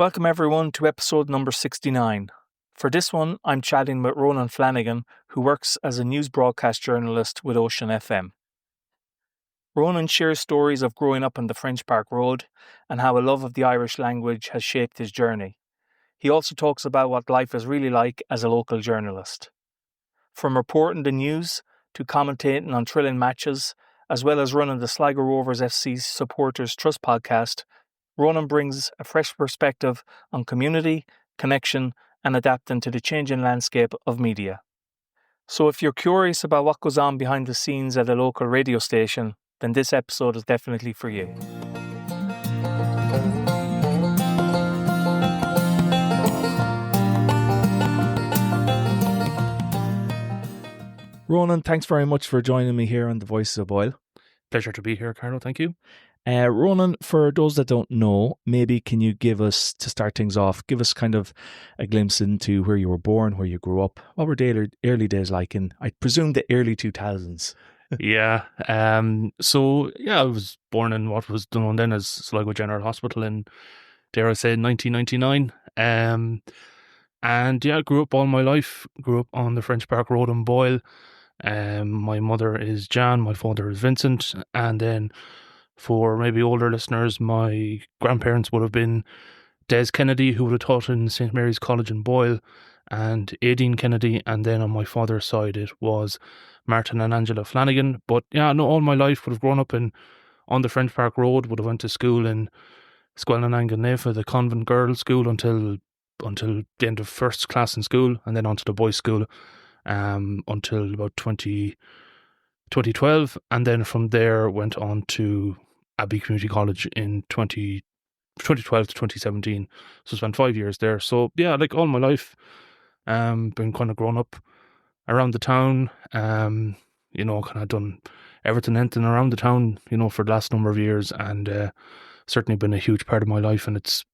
Welcome everyone to episode number 69. For this one, I'm chatting with Ronan Flanagan, who works as a news broadcast journalist with Ocean FM. Ronan shares stories of growing up on the French Park Road and how a love of the Irish language has shaped his journey. He also talks about what life is really like as a local journalist. From reporting the news to commentating on thrilling matches, as well as running the Sligo Rovers F.C. Supporters Trust podcast, Ronan brings a fresh perspective on community, connection, and adapting to the changing landscape of media. So if you're curious about what goes on behind the scenes at a local radio station, then this episode is definitely for you. Ronan, thanks very much for joining me here on the Voices of Boyle. Pleasure to be here, Carlo. Thank you. Ronan, for those that don't know, maybe can you give us, to start things off, give us kind of a glimpse into where you were born, where you grew up. What were the early days like in, I presume, the early 2000s? I was born in what was known then as Sligo General Hospital in, dare I say, 1999. I grew up all my life. Grew up on the French Park Road in Boyle. My mother is Jan, my father is Vincent, and then for maybe older listeners, my grandparents would have been Des Kennedy, who would have taught in St. Mary's College in Boyle, and Aideen Kennedy, and then on my father's side it was Martin and Angela Flanagan. But all my life would have grown up on the French Park Road, would have went to school in Squellinangan, the convent girls' school until the end of first class in school, and then on to the boys' school until about 2012, and then from there went on to Abbey Community College in 2012 to 2017. So spent 5 years there. So like all my life, been kind of grown up around the town. Kind of done everything anything around the town, for the last number of years, and certainly been a huge part of my life, and it's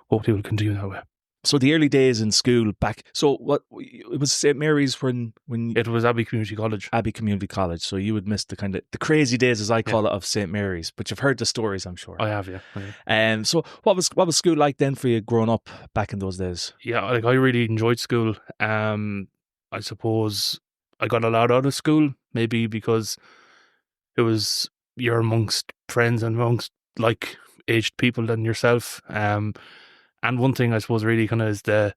hopefully will continue that way. So the early days in school back, so what, it was St. Mary's when it was Abbey Community College. Abbey Community College. So you would miss the kind of the crazy days, as I call it, of St. Mary's, but you've heard the stories, I'm sure. I have, yeah. So what was school like then for you growing up back in those days? Yeah, I really enjoyed school. I suppose I got a lot out of school, maybe because it was, you're amongst friends and amongst like aged people than yourself. And one thing I suppose really kind of is the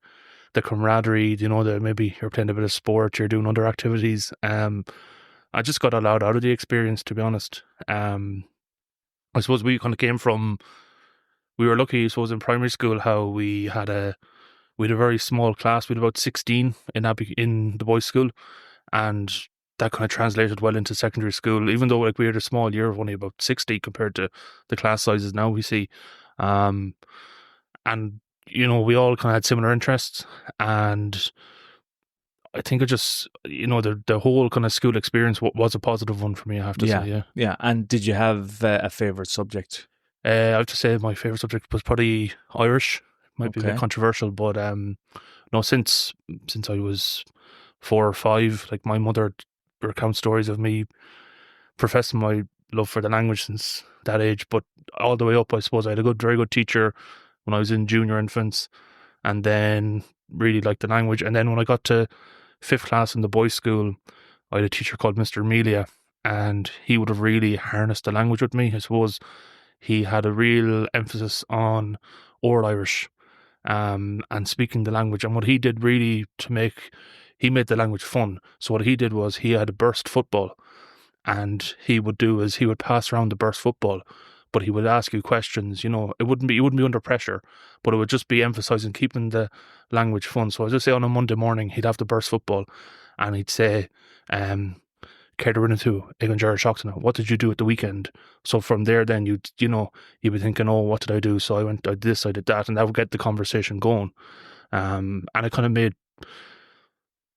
camaraderie, that maybe you're playing a bit of sport, you're doing other activities. I just got a lot out of the experience, to be honest. I suppose we kind of came from, we were lucky, I suppose, in primary school how we had a very small class. We had about 16 in the boys' school, and that kind of translated well into secondary school, even though like we had a small year of only about 60 compared to the class sizes now we see. And, we all kind of had similar interests, and I think it just, the whole kind of school experience was a positive one for me, I have to say. Yeah. And did you have a favourite subject? I have to say my favourite subject was probably Irish. Might be a bit controversial, but since I was 4 or 5, like my mother recounts stories of me professing my love for the language since that age, but all the way up, I suppose I had a very good teacher when I was in junior infants, and then really liked the language. And then when I got to 5th class in the boys' school, I had a teacher called Mr. Amelia, and he would have really harnessed the language with me. I suppose he had a real emphasis on oral Irish and speaking the language. And what he did really he made the language fun. So what he did was he had a burst football, and he would pass around the burst football, but he would ask you questions. You wouldn't be under pressure, but it would just be emphasising keeping the language fun. So I just say on a Monday morning he'd have the burst football, and he'd say, what did you do at the weekend? So from there then you'd be thinking, oh, what did I do? So I did this, I did that, and that would get the conversation going. And it kind of made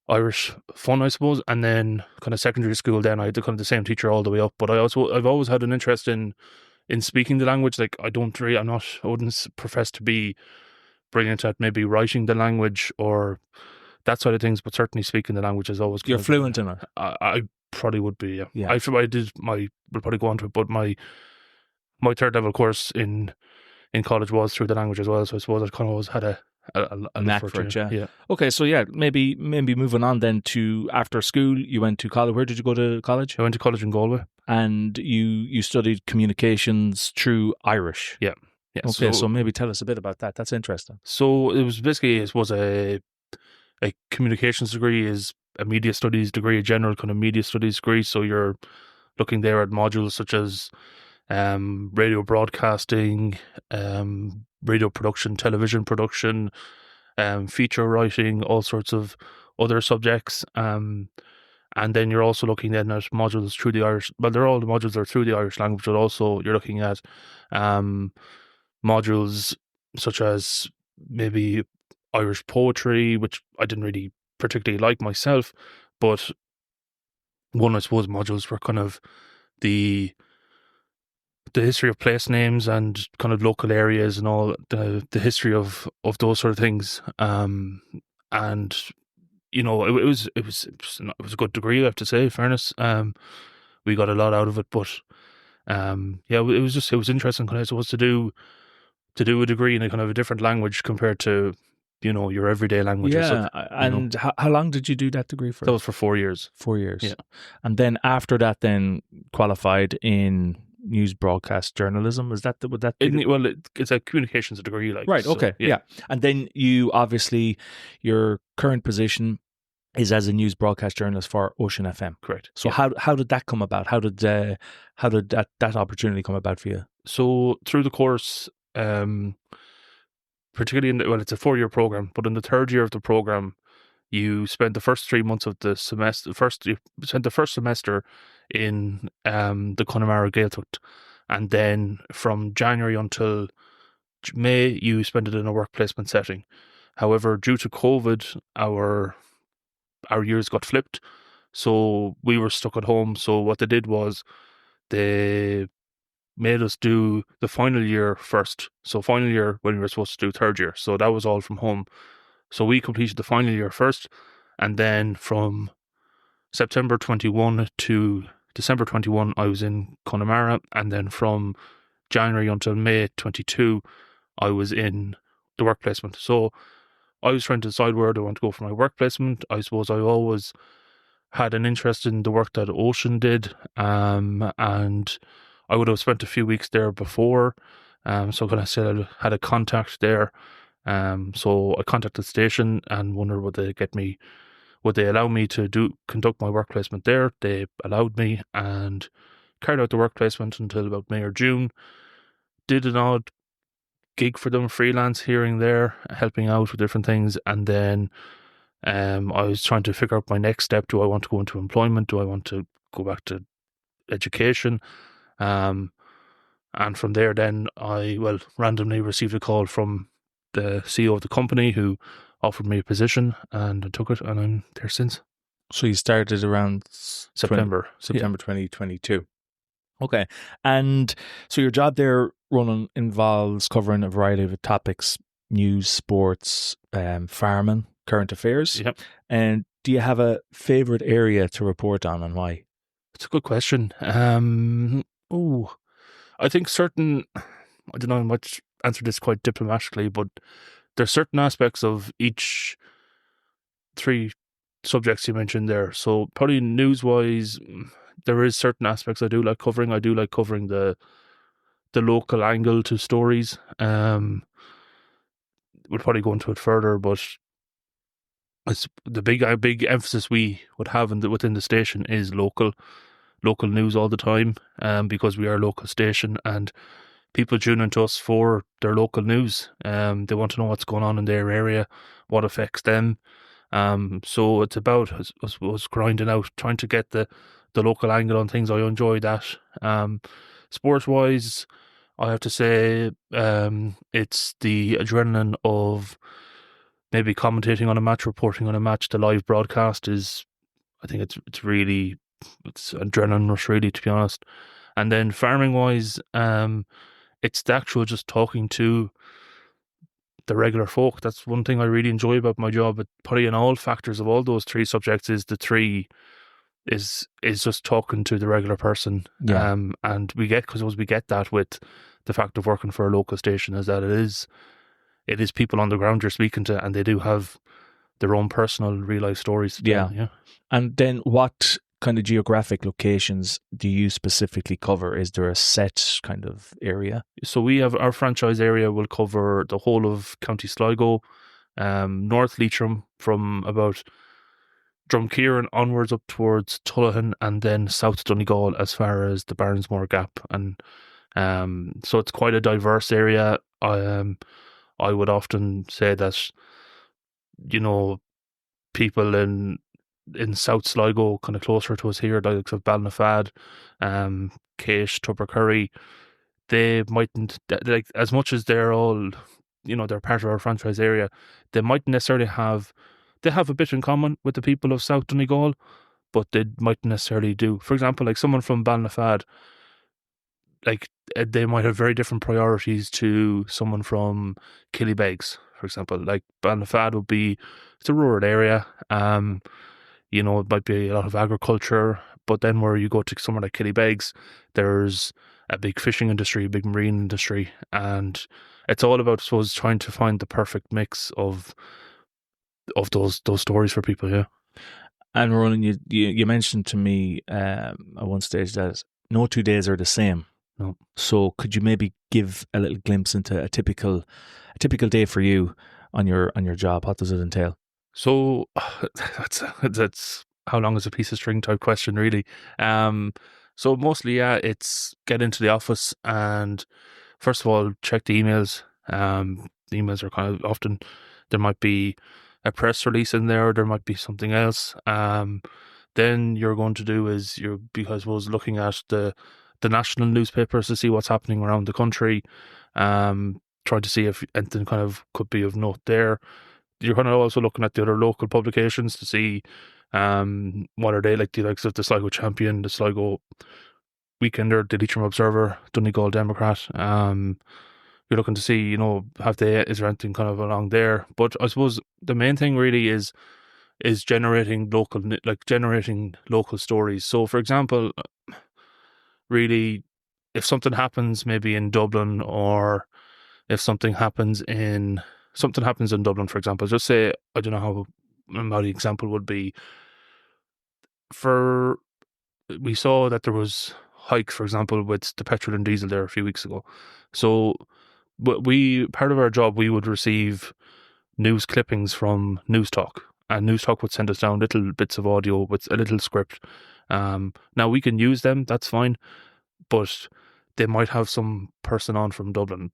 Irish fun, I suppose. And then kind of secondary school, then I had kind of the same teacher all the way up, but I've always had an interest in speaking the language. Like I wouldn't profess to be brilliant at maybe writing the language or that side of things, but certainly speaking the language is always. You're fluent in it. I probably would be. Yeah. We'll probably go on to it, but my third level course in in college was through the language as well. So I suppose I kind of always had a knack for it. Yeah. Okay, so yeah, maybe moving on then to after school, you went to college. Where did you go to college? I went to college in Galway, and you studied communications through Irish. Yeah. Okay, so maybe tell us a bit about that. That's interesting. So it was basically a communications degree is a media studies degree, a general kind of media studies degree. So you're looking there at modules such as radio broadcasting, radio production, television production, feature writing, all sorts of other subjects. And then you're also looking then at modules through the Irish. Well, they're all the modules are through the Irish language, but also you're looking at modules such as maybe Irish poetry, which I didn't really particularly like myself, but one, I suppose, modules were kind of the history of place names and kind of local areas and all the history of those sort of things. And you know, it was a good degree, I have to say, in fairness. We got a lot out of it, but yeah, it was interesting kind of, I suppose, to do a degree in a kind of a different language compared to, you know, your everyday language. Yeah, and how long did you do that degree for? That was for 4 years. 4 years. Yeah. And then after that, then qualified in news broadcast journalism. Is that would that be well, it's a communications degree, like, right? so, Okay, yeah. And then you obviously your current position is as a news broadcast journalist for Ocean FM. Correct. So how did that come about? How did that opportunity come about for you? So through the course, particularly it's a 4-year program, but in the third year of the program, you spend the first 3 months of the semester. You spent the first semester in the Connemara Gaeltacht, and then from January until May, you spend it in a work placement setting. However, due to COVID, our years got flipped, so we were stuck at home. So what they did was they made us do the final year first. So final year when we were supposed to do third year. So that was all from home. So we completed the final year first, and then from September 21 to December 21, I was in Connemara, and then from January until May 22, I was in the work placement. So I was trying to decide where do I want to go for my work placement. I suppose I always had an interest in the work that Ocean did, and I would have spent a few weeks there before, so kind of said I had a contact there. So I contacted the station and wondered would they allow me to conduct my work placement there. They allowed me and carried out the work placement until about May or June. Did an odd gig for them, freelance here and there, helping out with different things, and then I was trying to figure out my next step. Do I want to go into employment? Do I want to go back to education? And from there then I randomly received a call from the CEO of the company who offered me a position, and I took it, and I'm there since. So you started around September 2022. Okay. And so your job there, Ronan, involves covering a variety of topics: news, sports, farming, current affairs. Yep. And do you have a favourite area to report on, and why? It's a good question. I think I don't know, I might answer this quite diplomatically, but there's certain aspects of each 3 subjects you mentioned there. So probably news-wise, there is certain aspects I do like covering. I do like covering the local angle to stories. We'll probably go into it further, but it's the big emphasis we would have within the station is local news all the time, because we are a local station and people tune into us for their local news. They want to know what's going on in their area, what affects them. So it's about us grinding out, trying to get the local angle on things. I enjoy that. Sport wise, I have to say, it's the adrenaline of maybe commentating on a match, reporting on a match. The live broadcast is, I think it's adrenaline rush, really, to be honest. And then farming wise, it's the actual just talking to the regular folk. That's one thing I really enjoy about my job. But probably in all factors of all those 3 subjects is the 3 is just talking to the regular person. Yeah. And we get that with the fact of working for a local station, is that it is people on the ground you're speaking to, and they do have their own personal real life stories to tell. Yeah. And then what kind of geographic locations do you specifically cover? Is there a set kind of area? So we have our franchise area will cover the whole of County Sligo, North Leitrim from about Drumkeeran onwards up towards Tullahan, and then South Donegal as far as the Barnesmore Gap. And so it's quite a diverse area. I would often say that, people in South Sligo, kind of closer to us here, like of Ballinafad, Caish, Tubbercurry, they mightn't, like, as much as they're all, they're part of our franchise area, they mightn't necessarily they have a bit in common with the people of South Donegal, but they mightn't necessarily do. For example, like someone from Ballinafad, like they might have very different priorities to someone from Killybegs, for example. Like Ballinafad would be, it's a rural area. It might be a lot of agriculture, but then where you go to somewhere like Killybegs, there's a big fishing industry, a big marine industry, and it's all about, I suppose, trying to find the perfect mix of those stories for people. Yeah. And Ronan, you mentioned to me at one stage that no 2 days are the same. No. So could you maybe give a little glimpse into a typical day for you on your job? What does it entail? So that's how long is a piece of string type question, really. So mostly, it's get into the office and first of all check the emails. The emails are kind of often, there might be a press release in there, or there might be something else. Then you're going to do is because I was looking at the national newspapers to see what's happening around the country. Try to see if anything kind of could be of note there. You're kind of also looking at the other local publications to see what are they, like the likes of the Sligo Champion, the Sligo Weekender, the Leitrim Observer, Donegal Democrat. You're looking to see, is there anything kind of along there? But I suppose the main thing really is generating local stories. So, for example, really, if something happens maybe in Dublin, or if something happens in Dublin, for example, just say, I don't know how the example would be. We saw that there was hikes, for example, with the petrol and diesel there a few weeks ago. So part of our job, we would receive news clippings from News Talk, and News Talk would send us down little bits of audio with a little script. Now we can use them, that's fine, but they might have some person on from Dublin.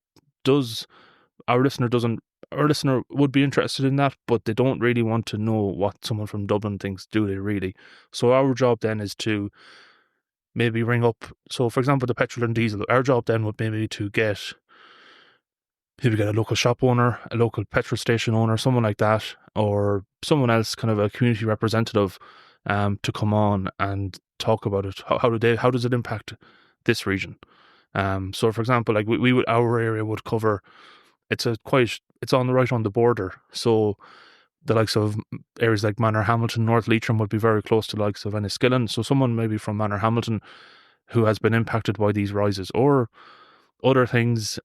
Our listener would be interested in that, but they don't really want to know what someone from Dublin thinks, do they really? So our job then is to maybe ring up. So, for example, the petrol and diesel, our job then would maybe to get a local shop owner, a local petrol station owner, someone like that, or someone else, kind of a community representative, to come on and talk about it. How does it impact this region? So, for example, like our area would cover. It's right on the border. So the likes of areas like Manorhamilton, North Leitrim would be very close to the likes of Enniskillen. So someone maybe from Manorhamilton who has been impacted by these rises or other things.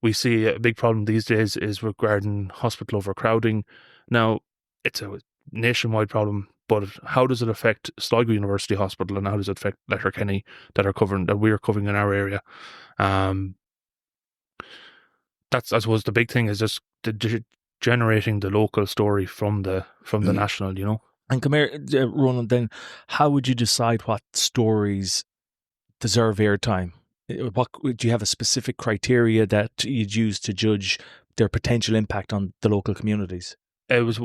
We see a big problem these days is regarding hospital overcrowding. Now, it's a nationwide problem, but how does it affect Sligo University Hospital, and how does it affect Letterkenny that we're covering in our area? That's, I suppose, the big thing is just generating the local story from the national, And come here, Ronan, then how would you decide what stories deserve airtime? Do you have a specific criteria that you'd use to judge their potential impact on the local communities?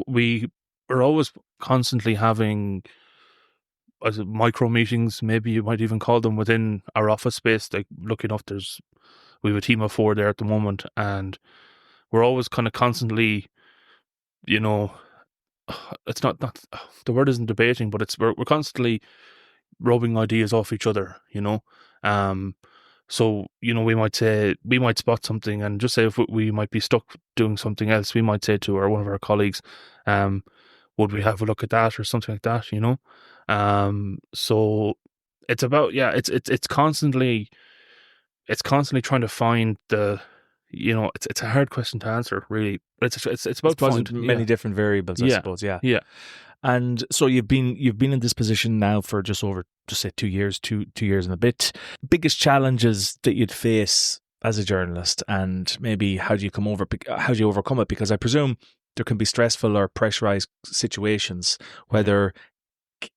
We are always constantly having micro meetings, maybe you might even call them, within our office space. Like, lucky enough, we have a team of 4 there at the moment, and we're always kind of constantly, it's not the word isn't debating, but we're constantly rubbing ideas off each other, So, we might spot something, and just say if we might be stuck doing something else, we might say to one of our colleagues, would we have a look at that or something like that, you know? So it's about, it's constantly trying to find the, it's a hard question to answer, really. It's about many different variables, I suppose. Yeah. Yeah. And so you've been in this position now for just over, just say 2 years, two years and a bit. Biggest challenges that you'd face as a journalist, and maybe how do you overcome it? Because I presume there can be stressful or pressurized situations, whether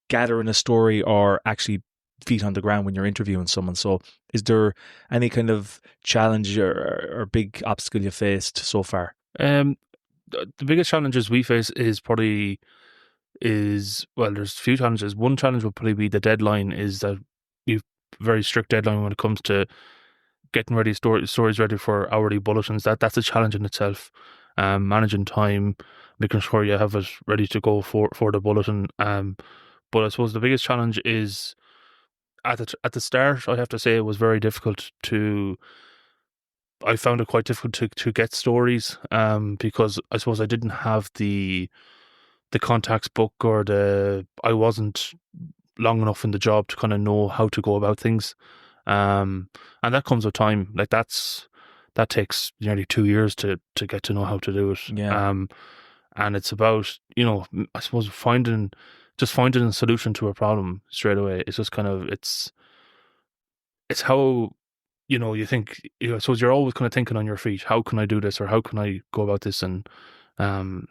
gathering a story or actually feet on the ground when you're interviewing someone. So is there any kind of challenge or big obstacle you faced so far? The biggest challenges we face is there's a few challenges. One challenge would probably be the deadline, is that you've a very strict deadline when it comes to getting ready stories ready for hourly bulletins. That's a challenge in itself. Managing time, making sure you have it ready to go for the bulletin. But I suppose the biggest challenge is at the start, I have to say, it was very difficult I found it quite difficult to get stories, because I suppose I didn't have the contacts book, or I wasn't long enough in the job to kind of know how to go about things. And that comes with time. Like that takes nearly 2 years to get to know how to do it. Yeah. And it's about, I suppose finding a solution to a problem straight away. It's just kind of, it's how, you think, I suppose you're always kind of thinking on your feet, how can I do this, or how can I go about this? And then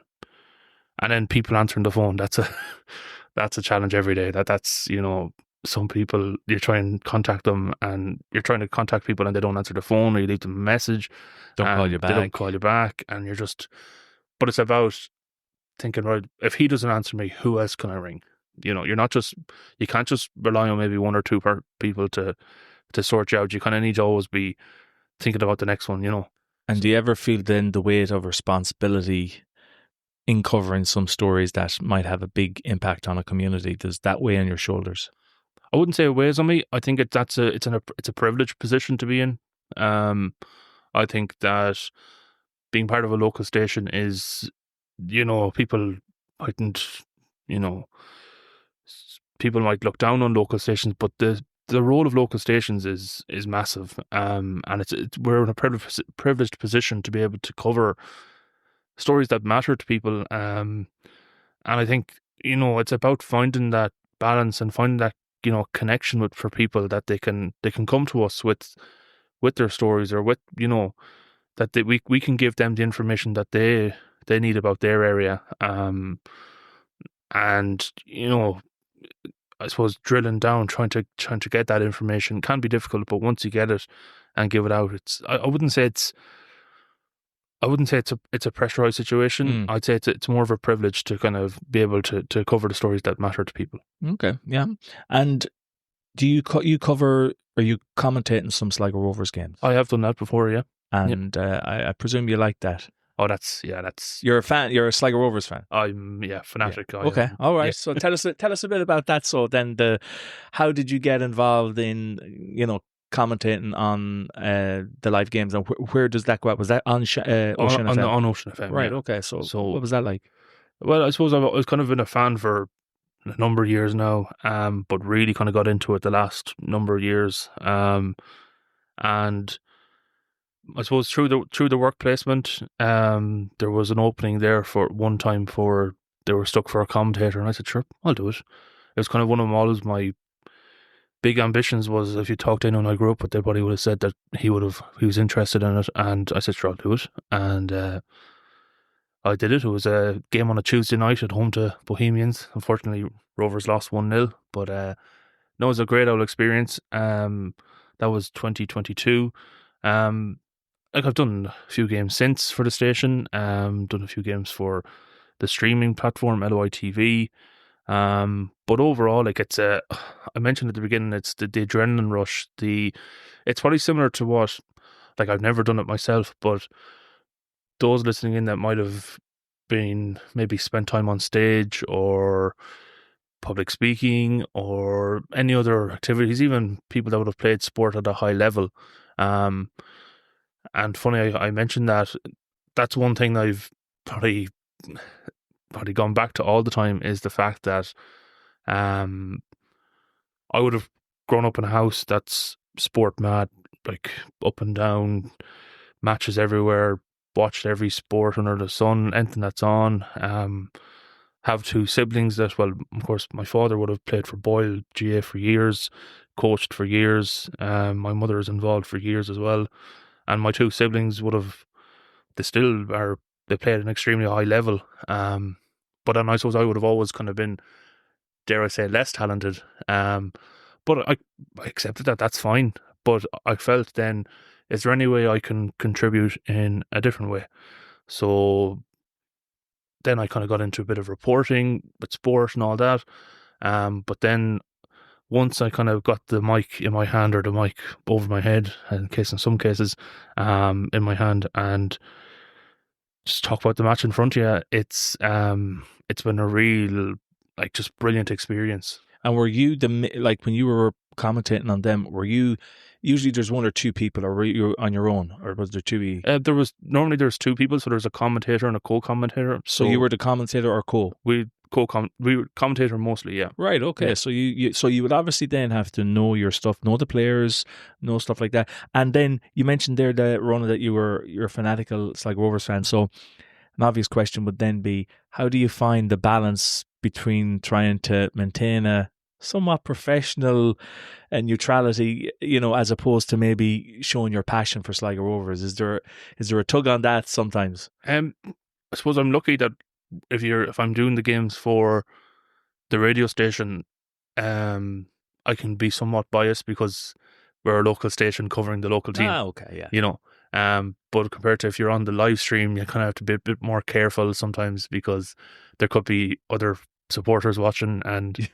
people answering the phone, that's a challenge every day. That's some people, you try and contact them, and you're trying to contact people and they don't answer the phone, or you leave them a message, they don't call you back, and you're just, but it's about thinking, right, if he doesn't answer me, who else can I ring? You can't just rely on maybe one or two people to sort you out. You kind of need to always be thinking about the next one, And do you ever feel then the weight of responsibility in covering some stories that might have a big impact on a community? Does that weigh on your shoulders? I wouldn't say it weighs on me. I think it's a privileged position to be in. I think that being part of a local station is, people mightn't, people might look down on local stations, but the role of local stations is massive. And we're in a privileged position to be able to cover stories that matter to people. And I think, it's about finding that balance and finding that, connection for people, that they can come to us with their stories, or with, that we can give them the information that they need about their area. And, I suppose drilling down, trying to get that information can be difficult, but once you get it and give it out, I wouldn't say it's a pressurized situation. I'd say it's more of a privilege to kind of be able to cover the stories that matter to people. Okay, yeah. And do you cover, or you commentate in some Sligo Rovers games? I have done that before, yeah. And I presume you like that. Oh, that's you're a fan. You're a Sligo Rovers fan. I'm fanatic. Yeah. Okay, all right. Yeah. So tell us a bit about that. So then, how did you get involved in commentating on the live games, and where does that go out? Was that on Ocean FM? On Ocean FM, right? Yeah. Okay. So what was that like? Well, I suppose I was kind of been a fan for a number of years now, but really kind of got into it the last number of years, and I suppose through the work placement, there was an opening there for one time they were stuck for a commentator, and I said, sure, I'll do it. It was kind of one of my big ambitions. Was, if you talked to anyone I grew up with, everybody would have said that he was interested in it, and I said, sure, I'll do it. And I did it. It was a game on a Tuesday night at home to Bohemians. Unfortunately, Rovers lost 1-0, but no, it was a great old experience. That was 2022. I've done a few games since for the station. Done a few games for the streaming platform LOI TV. But overall, it's I mentioned at the beginning, it's the adrenaline rush. It's probably similar to what, I've never done it myself, but those listening in that might have been maybe spent time on stage or public speaking or any other activities, even people that would have played sport at a high level. And funny, I mentioned that. That's one thing I've probably probably gone back to all the time is the fact that I would have grown up in a house that's sport mad, like up and down, matches everywhere, watched every sport under the sun, anything that's on. Have two siblings that, well, of course, my father would have played for Boyle GA for years, coached for years. My mother is involved for years as well. And my two siblings would have, they still are, they play at an extremely high level. But then I suppose I would have always kind of been, dare I say, less talented. But I accepted that, that's fine. But I felt then, is there any way I can contribute in a different way? So then I kind of got into a bit of reporting with sport and all that. But then once I kind of got the mic in my hand, or the mic over my head, in some cases, in my hand, and just talk about the match in front of you, it's been a real, like, just brilliant experience. And were you like, when you were commentating on them, were you usually there's one or two people, or were you on your own, or was there two? There's two people, so there's a commentator and a co-commentator. So you were the commentator or co? We were commentator mostly, yeah. Right. Okay. Yeah. So you would obviously then have to know your stuff, know the players, know stuff like that. And then you mentioned there that, Ronan, that you're a fanatical Sligo Rovers fan. So an obvious question would then be, how do you find the balance between trying to maintain a somewhat professional neutrality, as opposed to maybe showing your passion for Sligo Rovers? Is there a tug on that sometimes? I suppose I'm lucky that if I'm doing the games for the radio station, I can be somewhat biased because we're a local station covering the local team. Okay, yeah. But compared to if you're on the live stream, you kind of have to be a bit more careful sometimes, because there could be other supporters watching, and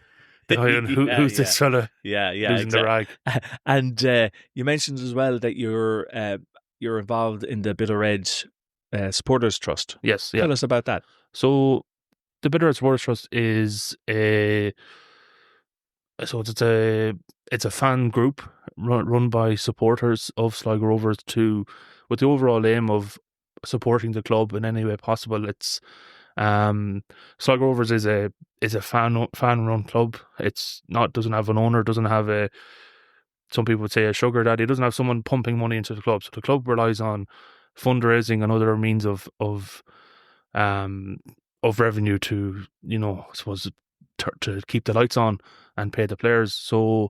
who's this fella losing the rag? And you mentioned as well that you're involved in the Bitter Red Supporters Trust. Yes, yeah. Tell us about that. So the Bitter Red Supporters Trust is it's a fan group run by supporters of Sligo Rovers with the overall aim of supporting the club in any way possible. It's Sligo Rovers is a fan run club. Doesn't have an owner, doesn't have some people would say a sugar daddy. It doesn't have someone pumping money into the club. So the club relies on fundraising and other means of revenue to, I suppose, to keep the lights on and pay the players. So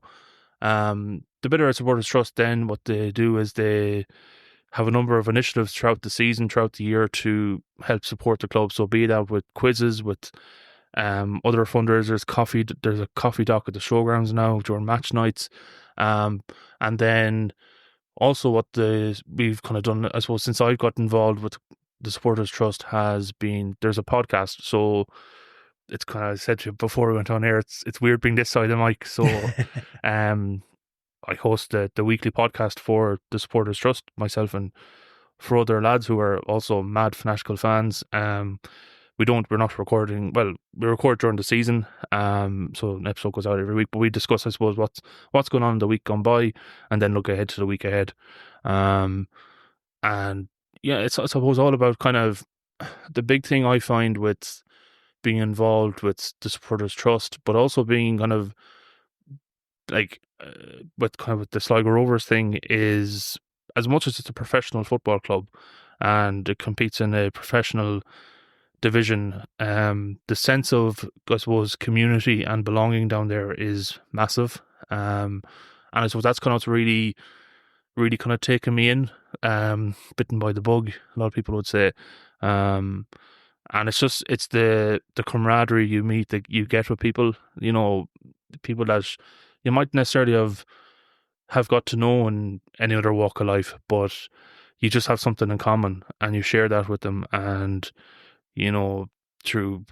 the Bitter Red Supporters Trust, then what they do is they have a number of initiatives throughout the season, throughout the year, to help support the club. So be that with quizzes, with other fundraisers, coffee. There's a coffee dock at the showgrounds now during match nights, and then also what we've kind of done, I suppose, since I got involved with the Supporters Trust, has been, there's a podcast. So it's kind of, I said to you before we went on air, it's weird being this side of the mic. So I host the weekly podcast for the Supporters Trust, myself and 4 other lads who are also mad fanatical fans. We're not recording, well, we record during the season, so an episode goes out every week, but we discuss, I suppose, what's going on in the week gone by, and then look ahead to the week ahead. And yeah, it's, I suppose, all about kind of the big thing I find with being involved with the Supporters Trust, but also being kind of like with the Sligo Rovers thing, is, as much as it's a professional football club and it competes in a professional division, the sense of, I suppose, community and belonging down there is massive. And I suppose that's kind of what's really, really kind of taken me in, bitten by the bug, a lot of people would say. And it's the camaraderie you meet, that you get with people, people that you might necessarily have got to know in any other walk of life, but you just have something in common and you share that with them. And, through,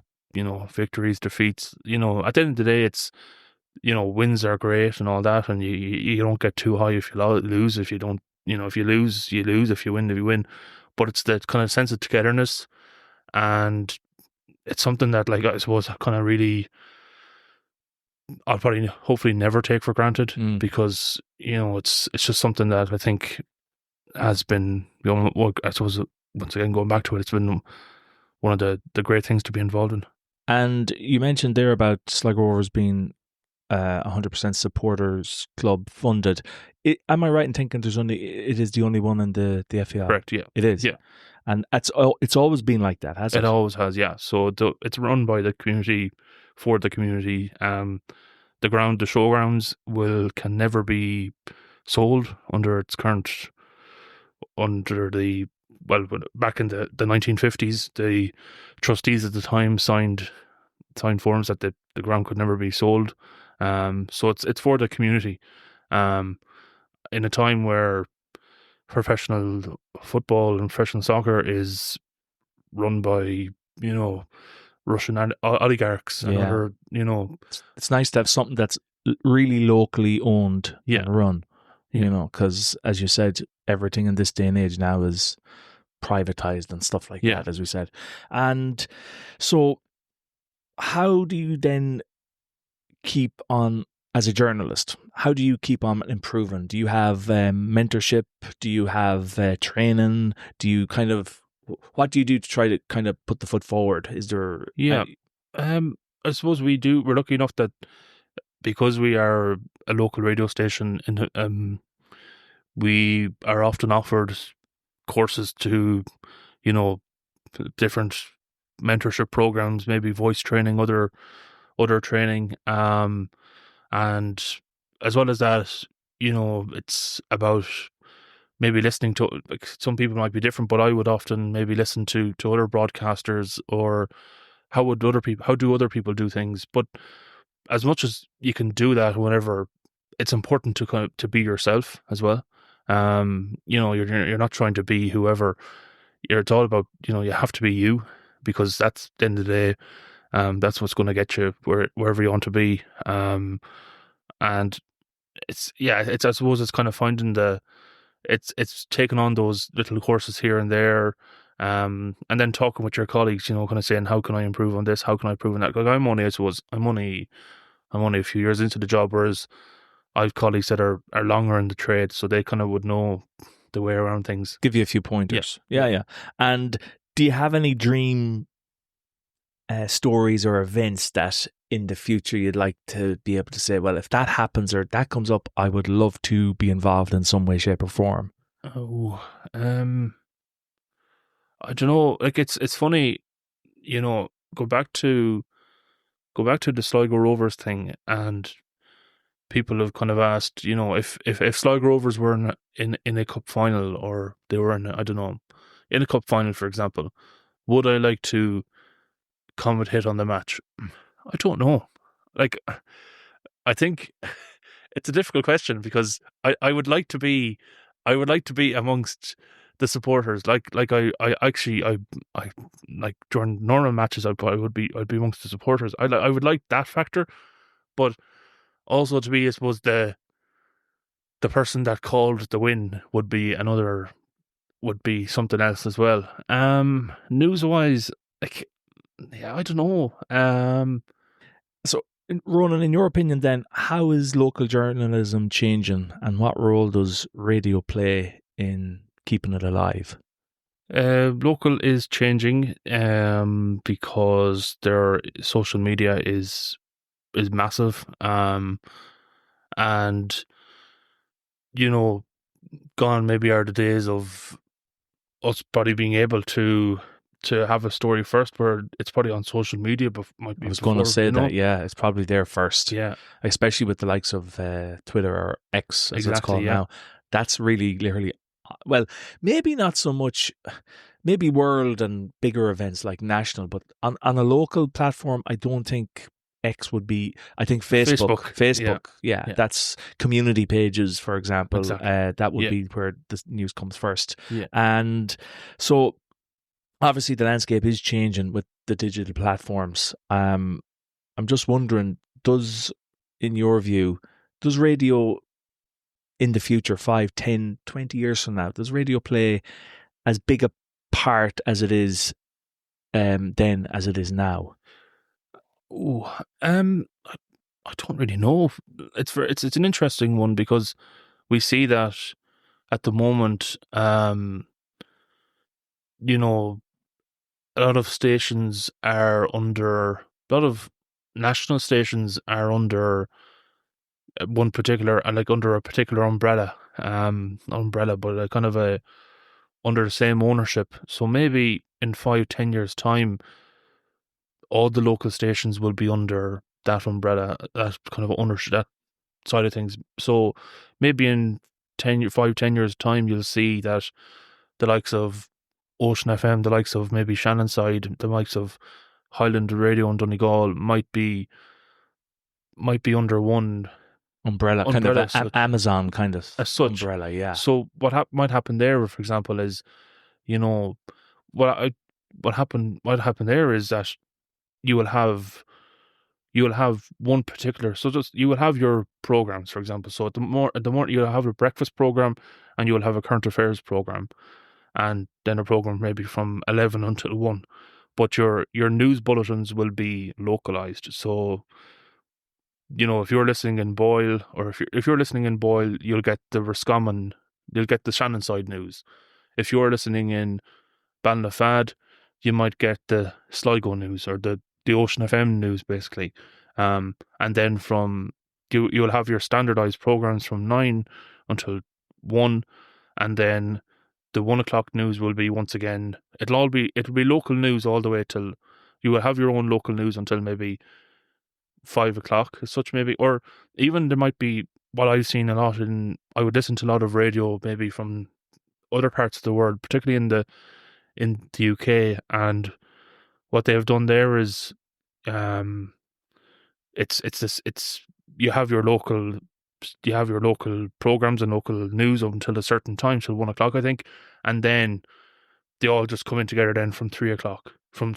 victories, defeats, at the end of the day, it's, wins are great and all that, and you don't get too high if you lose. If you don't, if you lose, you lose. If you win. But it's that kind of sense of togetherness, and it's something that, like, I suppose, kind of really, I'll probably hopefully never take for granted, because it's just something that I think has been, I suppose, once again going back to it, it's been one of the great things to be involved in. And you mentioned there about Sligo Rovers being 100% supporters club funded. Am I right in thinking it is the only one in the FAI? Correct, yeah. It is. Yeah. And it's always been like that, has it? It always has, yeah. So it's run by the community, for the community. The showgrounds can never be sold under its current, back in the 1950s, the trustees at the time signed forms that the ground could never be sold. So it's for the community. In a time where professional football and professional soccer is run by, Russian oligarchs and other, It's nice to have something that's really locally owned and run, because as you said, everything in this day and age now is privatized and stuff like that, as we said. And so how do you then keep on, as a journalist, how do you keep on improving? Do you have mentorship? Do you have training? Do you what do you do to try to kind of put the foot forward? Is there... I suppose we do. We're lucky enough that because we are a local radio station, we are often offered courses to, different mentorship programs, maybe voice training, other training, and as well as that, it's about maybe listening to, like, some people might be different, but I would often maybe listen to other broadcasters, or how do other people do things. But as much as you can do that, whenever, it's important to be yourself as well. You're not trying to be whoever. It's all about, you have to be you, because that's, at the end of the day, that's what's going to get you wherever you want to be. And I suppose it's kind of finding it's taking on those little courses here and there, and then talking with your colleagues, kind of saying, how can I improve on this? How can I improve on that? Like, I'm only a few years into the job, whereas I've colleagues that are longer in the trade, so they kind of would know the way around things. Give you a few pointers. Yeah. And do you have any dream stories or events that in the future you'd like to be able to say, well, if that happens or that comes up, I would love to be involved in some way, shape or form? Oh, I don't know. Like, it's funny, go back to the Sligo Rovers thing, and people have kind of asked, if Sligo Rovers were in a cup final, or they were in a cup final, for example, would I like to commentate on the match? I don't know. Like, I think it's a difficult question, because I would like to be amongst the supporters. Like I actually like, during normal matches, I'd be amongst the supporters. I would like that factor, but also to be, I suppose, the person that called the win would be something else as well. News wise, like, I don't know. So, Ronan, in your opinion, then, how is local journalism changing, and what role does radio play in keeping it alive? Local is changing, because their social media is massive, and gone maybe are the days of us probably being able to have a story first, where it's probably on social media, but might be. I was going to say that, yeah, it's probably there first. Yeah, especially with the likes of Twitter, or X, as it's called now. That's really, literally, well, maybe not so much, maybe world and bigger events like national, but on a local platform, I don't think X would be. I think Facebook, yeah, that's community pages, for example. Exactly. That would be where the news comes first. Yeah. And so, obviously, the landscape is changing with the digital platforms. I'm just wondering, in your view, does radio in the future, 5, 10, 20 years from now, does radio play as big a part as it is then as it is now? I don't really know. It's an interesting one, because we see that at the moment, a lot of stations are under, a lot of national stations are under one particular, like under a particular umbrella, but a kind of a under the same ownership. So maybe in 5-10 years' time, all the local stations will be under that umbrella, that kind of ownership, that side of things. So maybe in 5-10 years' time, you'll see that the likes of Ocean FM, the likes of maybe Shannonside, the likes of Highland Radio and Donegal might be under one umbrella kind of Amazon kind of as such. Umbrella, yeah. So what might happen there, for example, is, you know, what might happen there is that you will have one particular, so just you will have your programs, for example. So at the more you'll have a breakfast program, and you will have a current affairs program, and then a program maybe from 11 until 1. But your news bulletins will be localized. So, if you're listening in Boyle, or if you're listening in Boyle, you'll get the Roscommon, you'll get the Shannonside news. If you're listening in Ballinafad, you might get the Sligo news, or the Ocean FM news, basically. And then from you'll have your standardized programs from 9 until 1, and then the 1 o'clock news will be, once again, it'll be local news all the way till you will have your own local news until maybe 5 o'clock, as such, maybe. Or even there might be, what I've seen a lot I would listen to a lot of radio maybe from other parts of the world, particularly in the UK, and what they have done there is, it's you have your local programs and local news up until a certain time, till 1 o'clock, I think, and then they all just come in together then from 3 o'clock. From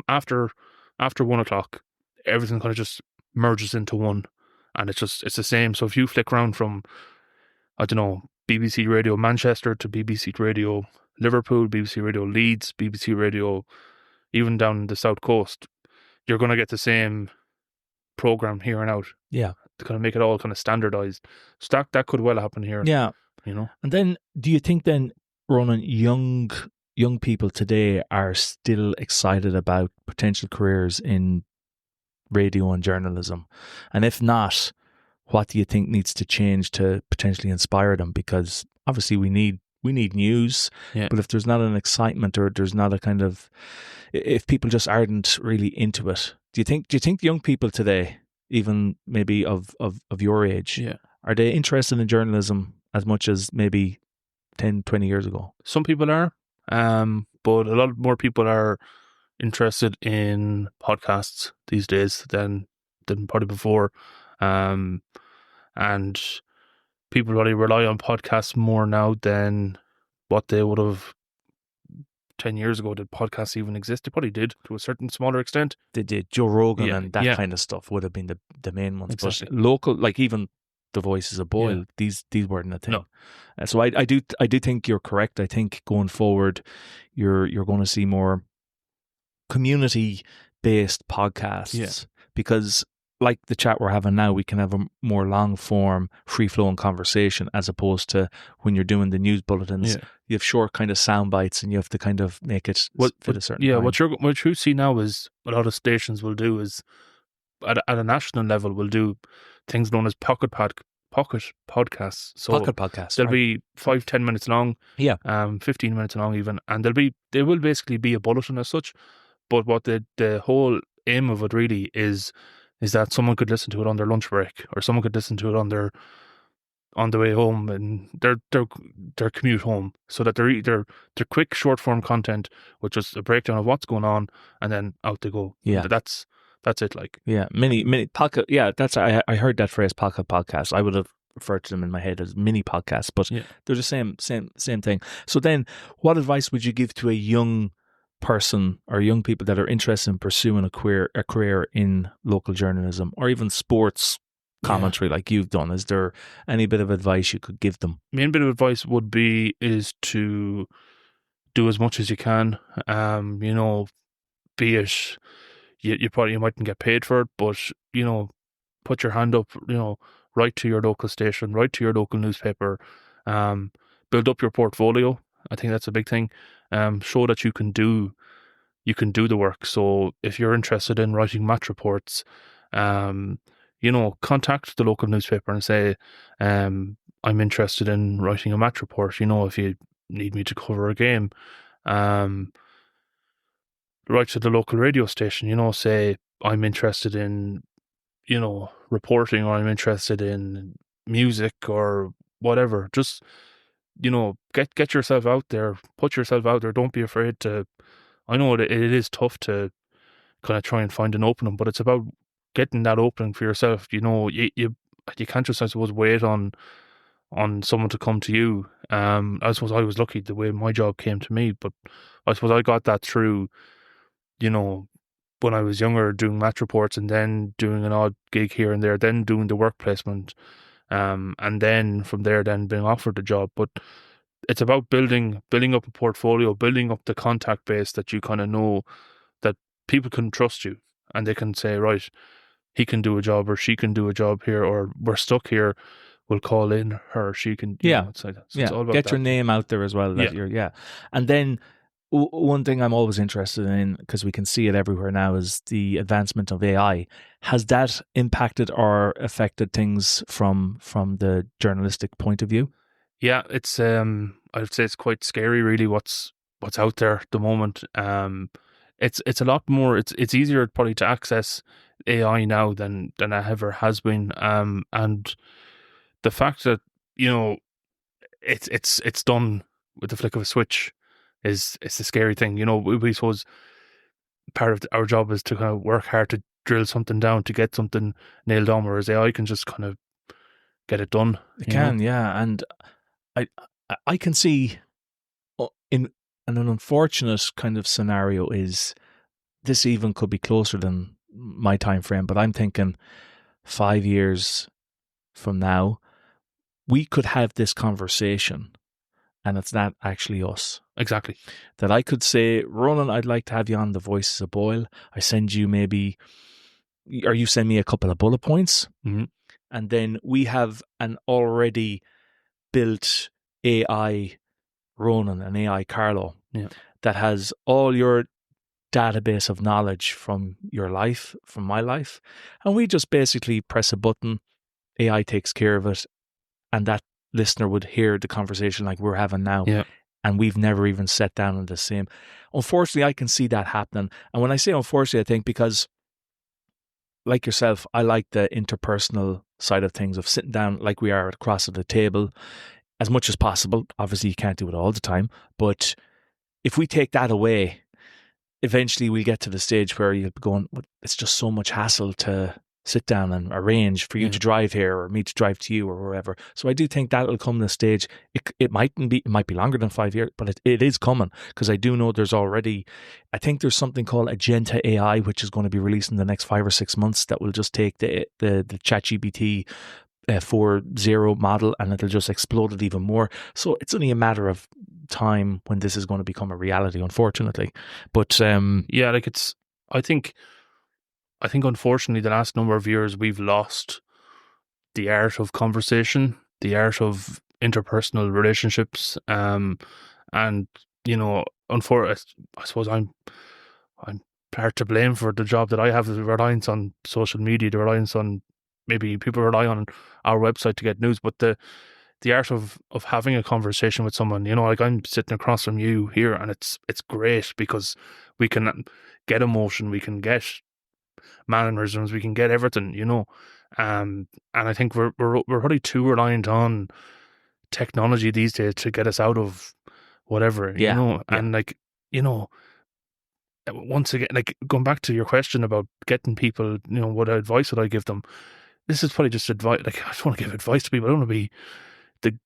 after 1 o'clock, everything kind of just merges into one, and it's the same. So if you flick around from, I don't know, BBC Radio Manchester to BBC Radio Liverpool, BBC Radio Leeds, BBC Radio even down the south coast, you're going to get the same program here and out. Yeah. To kind of make it all kind of standardized. So that could well happen here. Yeah. And then, do you think then, Ronan, young people today are still excited about potential careers in radio and journalism? And if not, what do you think needs to change to potentially inspire them? Because obviously we need news, but if there's not an excitement, or there's not a kind of, if people just aren't really into it, do you think young people today, even maybe of your age, are they interested in journalism as much as maybe 10, 20 years ago? Some people are, but a lot more people are interested in podcasts these days than probably before, and people really rely on podcasts more now than what they would have 10 years ago. Did podcasts even exist? They probably did, to a certain smaller extent. They did. Joe Rogan and that kind of stuff would have been the main ones. Exactly. But local, like even the Voices of Boyle, these weren't a thing. No. So I do think you're correct. I think going forward, you're going to see more community-based podcasts, because like the chat we're having now, we can have a more long-form, free-flowing conversation, as opposed to when you're doing the news bulletins. You have short kind of sound bites, and you have to kind of make it fit a certain time. What you see now is a lot of stations will do is, at a national level, will do things known as pocket podcasts. So pocket podcasts. They'll be 5-10 minutes long, 15 minutes long even, and they will basically be a bulletin as such. But what the whole aim of it really is that someone could listen to it on their lunch break, or someone could listen to it on the way home and their commute home, so that they're quick short form content with just a breakdown of what's going on, and then out they go. Yeah, that's it. Like mini pocket. Yeah, that's I heard that phrase, pocket podcast. I would have referred to them in my head as mini podcasts, but they're the same thing. So then, what advice would you give to a young person or young people that are interested in pursuing a career in local journalism, or even sports commentary like you've done? Is there any bit of advice you could give them? Main bit of advice would be is to do as much as you can. Be it you mightn't get paid for it, but put your hand up. Write to your local station, write to your local newspaper. Build up your portfolio. I think that's a big thing. Show that you can do you can do the work. So if you're interested in writing match reports, contact the local newspaper and say, I'm interested in writing a match report. If you need me to cover a game, write to the local radio station, say, I'm interested in, reporting, or I'm interested in music or whatever. Just, get yourself out there, put yourself out there. Don't be afraid to, I know it is tough to kind of try and find an opening, but it's about getting that opening for yourself. You can't just, I suppose, wait on someone to come to you. I suppose I was lucky the way my job came to me, but I suppose I got that through, when I was younger, doing match reports and then doing an odd gig here and there, then doing the work placement, and then from there, then being offered the job. But it's about building up a portfolio, building up the contact base that you kind of know that people can trust you and they can say, right, he can do a job or she can do a job here, or we're stuck here, we'll call in her or she can. It's like that. So it's all about get that. your name out there as well. And then one thing I'm always interested in, because we can see it everywhere now, is the advancement of AI. Has that impacted or affected things from the journalistic point of view? Yeah, it's I'd say it's quite scary, really, what's out there at the moment. It's a lot more. It's easier probably to access AI now than it ever has been. And the fact that it's done with the flick of a switch is the scary thing. We suppose part of our job is to kind of work hard to drill something down, to get something nailed on, whereas AI can just kind of get it done. It can, yeah. And I can see in an unfortunate kind of scenario is this even could be closer than my time frame, but I'm thinking 5 years from now, we could have this conversation and it's not actually us. Exactly. That I could say, Ronan, I'd like to have you on the Voices of Boyle. I send you or you send me a couple of bullet points. Mm-hmm. And then we have an already built AI Ronan, an AI Carlo, that has all your database of knowledge from your life, from my life. And we just basically press a button, AI takes care of it, and that listener would hear the conversation like we're having now. Yeah. And we've never even sat down in the same. Unfortunately, I can see that happening. And when I say unfortunately, I think because, like yourself, I like the interpersonal side of things, of sitting down like we are across at the table as much as possible. Obviously, you can't do it all the time. But if we take that away, eventually we'll get to the stage where you'll be going, it's just so much hassle to sit down and arrange for you to drive here or me to drive to you or wherever. So I do think that will come to the stage. It might be longer than 5 years, but it is coming, because I do know there's already, I think there's something called Agenta AI, which is going to be released in the next 5 or 6 months, that will just take the ChatGPT 4.0 model and it'll just explode it even more. So it's only a matter of time when this is going to become a reality, unfortunately. But I think unfortunately the last number of years we've lost the art of conversation, the art of interpersonal relationships, and I suppose I'm part to blame for the job that I have, the reliance on social media, the reliance on, maybe people rely on our website to get news, but the art of having a conversation with someone, like I'm sitting across from you here, and it's great because we can get emotion, we can get mannerisms, we can get everything, and I think we're probably too reliant on technology these days to get us out of whatever, and once again, like going back to your question about getting people, what advice would I give them? This is probably just advice. Like, I just want to give advice to people. I don't want to be the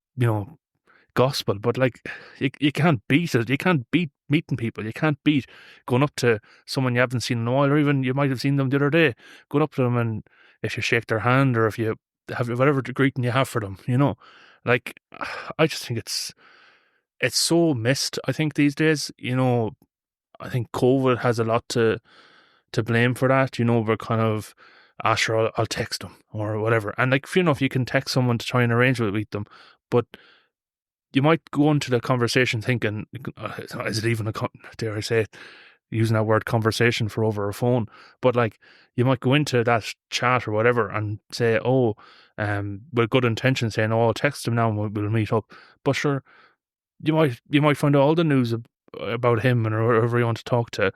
gospel, but like you can't beat it. You can't beat meeting people. You can't beat going up to someone you haven't seen in a while, or even you might have seen them the other day. Going up to them, and if you shake their hand, or if you have whatever greeting you have for them, like, I just think it's so missed. I think these days, I think COVID has a lot to blame for that. We're kind of, sure, I'll text them or whatever. And like, if you can text someone to try and arrange it with them, but you might go into the conversation thinking, is it even dare I say it, using that word conversation for over a phone, but like you might go into that chat or whatever and say, with good intention, saying, "Oh, I'll text him now and we'll meet up." But sure, you might find out all the news about him and whoever you want to talk to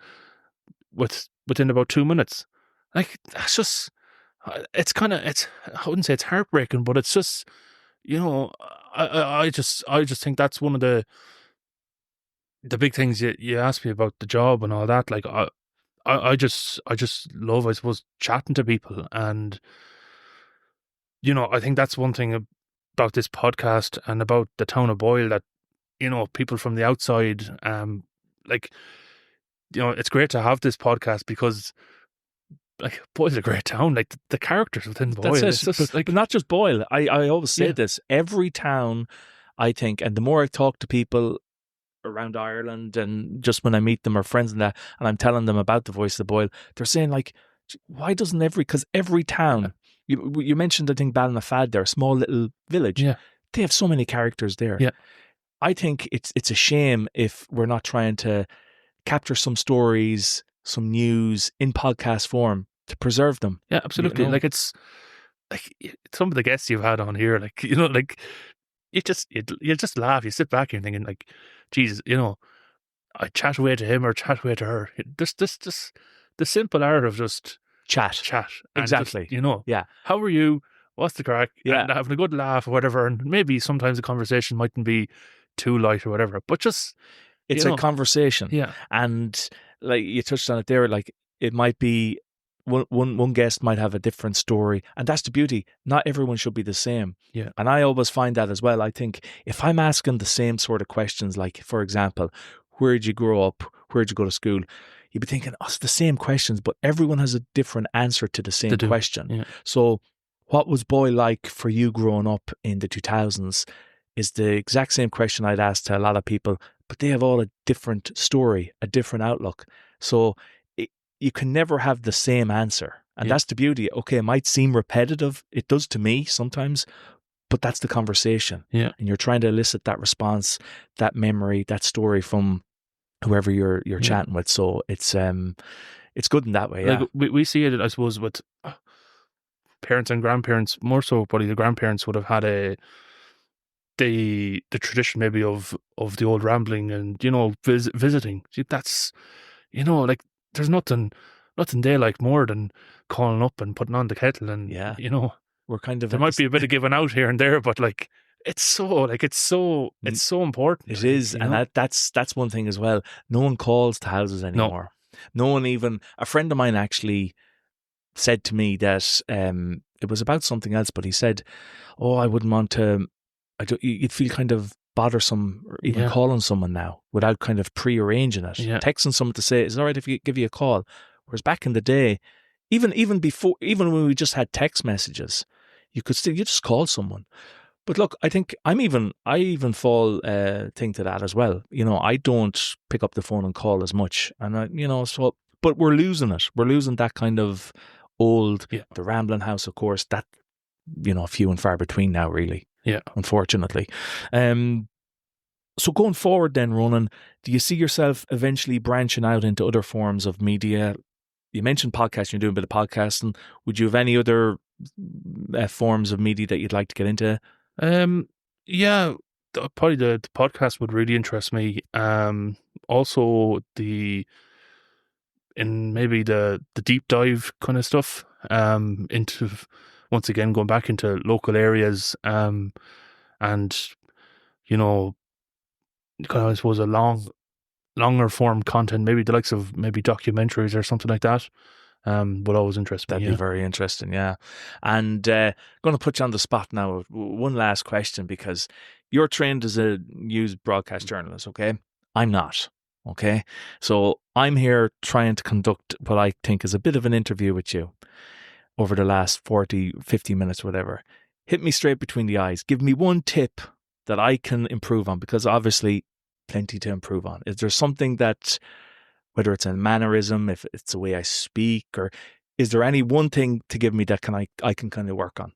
within about 2 minutes. Like that's just it's I wouldn't say it's heartbreaking, but it's just, I just think that's one of the big things you asked me about the job and all that. Like I just love, I suppose, chatting to people, and I think that's one thing about this podcast and about the town of Boyle that people from the outside, like, it's great to have this podcast because, like, Boyle's a great town. Like the characters within Boyle, that's it. it's just, but not just Boyle. I always say this. Every town, I think, and the more I talk to people around Ireland and just when I meet them or friends and that, and I'm telling them about the Voice of Boyle, they're saying like, why doesn't because every town, you mentioned, I think, Ballinafad there, a small little village, they have so many characters there. I think it's a shame if we're not trying to capture some stories, some news in podcast form to preserve them. Yeah, absolutely. Like it's like some of the guests you've had on here, like, like you just laugh. You sit back and you're thinking like, Jesus, I chat away to him or chat away to her. This the simple art of just chat. Exactly. Just, how are you? What's the crack? Yeah. And having a good laugh or whatever. And maybe sometimes the conversation mightn't be too light or whatever, but just, it's a conversation. Yeah. And like you touched on it there, like it might be one guest might have a different story, and that's the beauty. Not everyone should be the same. Yeah. And I always find that as well. I think if I'm asking the same sort of questions, like, for example, where did you grow up? Where did you go to school? You'd be thinking, it's the same questions, but everyone has a different answer to the same question. Yeah. So what was Boyle like for you growing up in the 2000s is the exact same question I'd ask to a lot of people, but they have all a different story, a different outlook. So you can never have the same answer. And that's the beauty. Okay, it might seem repetitive. It does to me sometimes, but that's the conversation. Yeah. And you're trying to elicit that response, that memory, that story from whoever you're chatting with. So it's good in that way. Like we see it, I suppose, with parents and grandparents, more so probably the grandparents would have had the tradition maybe of the old rambling and, visiting. See, that's, like, there's nothing they like more than calling up and putting on the kettle and, we're kind of, there might be a bit of giving out here and there, but like, it's so important. It is. And that's one thing as well. No one calls to houses anymore. No one, even a friend of mine actually said to me that it was about something else, but he said, I wouldn't want to, you'd feel kind of bothersome or even calling someone now without kind of pre-arranging it. Texting someone to say, is it all right if you give you a call? Whereas back in the day, even when we just had text messages, you just call someone. But look, I think I even fall thing to that as well. I don't pick up the phone and call as much, and but we're losing it. We're losing that kind of old, the rambling house, of course. That few and far between now, really. Yeah, unfortunately. So going forward, then, Ronan, do you see yourself eventually branching out into other forms of media? You mentioned podcasting. You're doing a bit of podcasting. Would you have any other forms of media that you'd like to get into? Yeah, probably the podcast would really interest me. Also maybe the deep dive kind of stuff. Into, once again, going back into local areas. And kind of, I suppose, a longer form content, maybe the likes of maybe documentaries or something like that. Would always interest me. That'd be very interesting, yeah. And going to put you on the spot now with one last question, because you're trained as a news broadcast journalist, okay? I'm not, okay? So I'm here trying to conduct what I think is a bit of an interview with you over the last 40, 50 minutes, whatever. Hit me straight between the eyes. Give me one tip that I can improve on, because obviously plenty to improve on. Is there something that, whether it's a mannerism, if it's the way I speak, or is there any one thing to give me that I can kind of work on?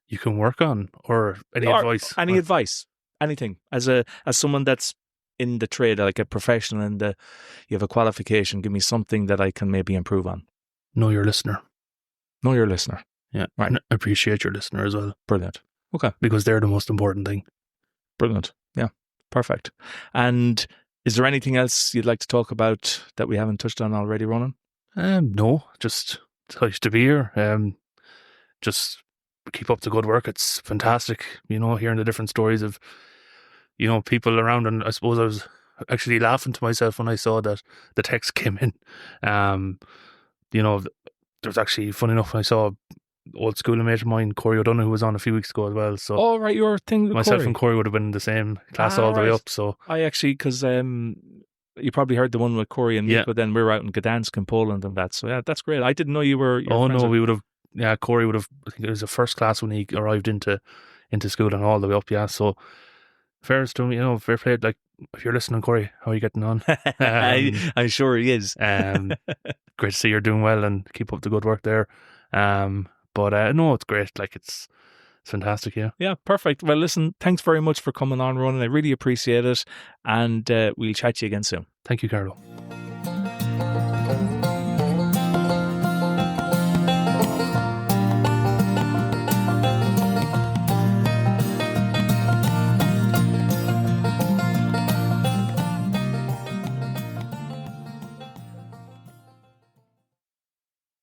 You can work on, or advice? Any advice, anything, as someone that's in the trade, like a professional you have a qualification, give me something that I can maybe improve on. Know your listener. Know your listener. Yeah. Right. And appreciate your listener as well. Brilliant. Okay. Because they're the most important thing. Brilliant. Yeah. Perfect. And is there anything else you'd like to talk about that we haven't touched on already, Ronan? No, just nice to be here. Just keep up the good work. It's fantastic, hearing the different stories of, people around. And I suppose I was actually laughing to myself when I saw that the text came in. There's actually, funny enough, I saw old school mate of mine, Corey O'Donoghue, who was on a few weeks ago as well. So, oh, right, your thing with myself Corey. And Corey would have been in the same class all the way up. So I actually, because you probably heard the one with Corey and me, but then we were out in Gdansk in Poland and that. So yeah, that's great. I didn't know you were. We would have. Yeah, Corey would have. I think it was the first class when he arrived into school and all the way up. Yeah, so fair to him, fair play. Like, if you're listening, Corey, how are you getting on? I'm sure he is. Great to see you're doing well and keep up the good work there. But no, it's great. Like, it's fantastic. Yeah. Yeah, perfect. Well, listen, thanks very much for coming on, Ronan. I really appreciate it, and we'll chat to you again soon. Thank you, Carlo.